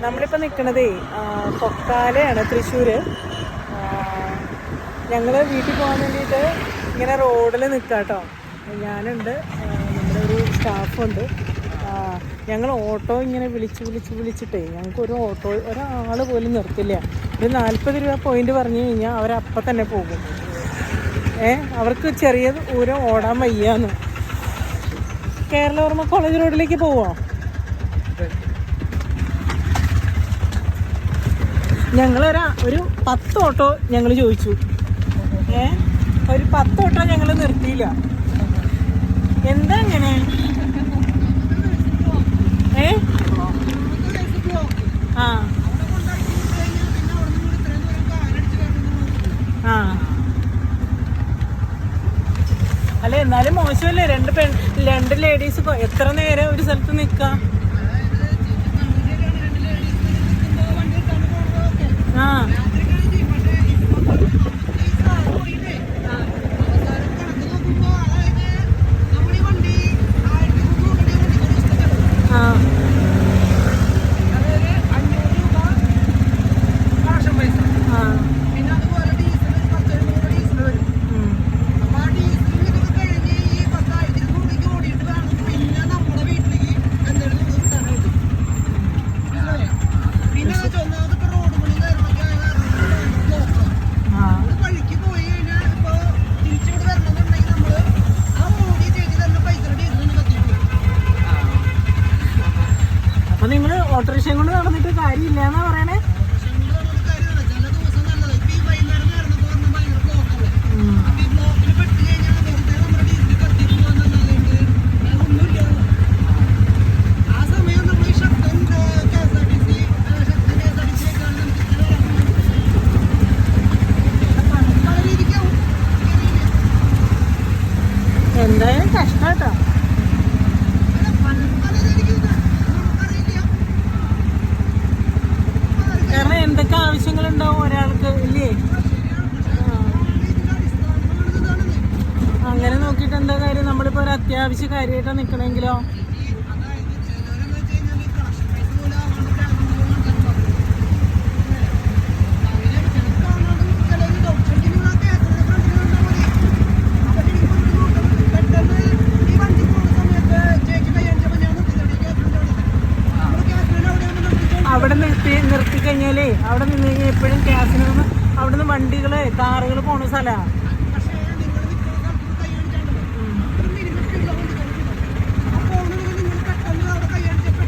നമ്മളിപ്പോൾ നിൽക്കണതേ കൊക്കാലയാണ്, തൃശ്ശൂർ. ഞങ്ങൾ വീട്ടിൽ പോകാൻ വേണ്ടിയിട്ട് ഇങ്ങനെ റോഡിൽ നിൽക്കാം കേട്ടോ. ഞാനുണ്ട്, നമ്മുടെ ഒരു സ്റ്റാഫുണ്ട്. ഞങ്ങൾ ഓട്ടോ ഇങ്ങനെ വിളിച്ചിട്ടേ ഞങ്ങൾക്ക് ഒരു ഓട്ടോ ഒരാൾ പോലും നിർത്തില്ല. ഒരു 40 രൂപ പോയിന്റ് പറഞ്ഞു കഴിഞ്ഞാൽ അവരപ്പം തന്നെ പോകും. അവർക്ക് ചെറിയ ദൂരം ഓടാൻ വയ്യാന്ന്. കേരളവർമ്മ കോളേജ് റോഡിലേക്ക് പോവാം. ഒരു 10 ഓട്ടോ ഞങ്ങൾ ചോദിച്ചു. ഒരു 10 ഓട്ടോ ഞങ്ങൾ നിർത്തിയില്ല. എന്താ ഇങ്ങനെ? അല്ല, എന്നാലും മോശമല്ലേ? രണ്ട് ലേഡീസ് എത്ര നേരം ഒരു സ്ഥലത്ത് നിൽക്കാം? ഓട്ടോറിക്ഷയും കൊണ്ട് നടന്നിട്ട് കാര്യമില്ല എന്നാ പറയണേ. എന്തായാലും കഷ്ടാട്ടോ. എന്തൊക്കെ ആവശ്യങ്ങളുണ്ടാവും ഒരാൾക്ക്, ഇല്ലേ? അങ്ങനെ നോക്കിയിട്ട് എന്താ കാര്യം? നമ്മളിപ്പോൾ ഒരു അത്യാവശ്യ കാര്യമായിട്ടാണ് നിൽക്കണമെങ്കിലോ? അവിടെ നിർത്തി കഴിഞ്ഞാലേ അവിടെ നിന്ന് കഴിഞ്ഞാൽ എപ്പോഴും ഗ്യാസിന് അവിടെ നിന്ന് വണ്ടികള് കാറുകൾ പോണ സ്ഥലമാണ്.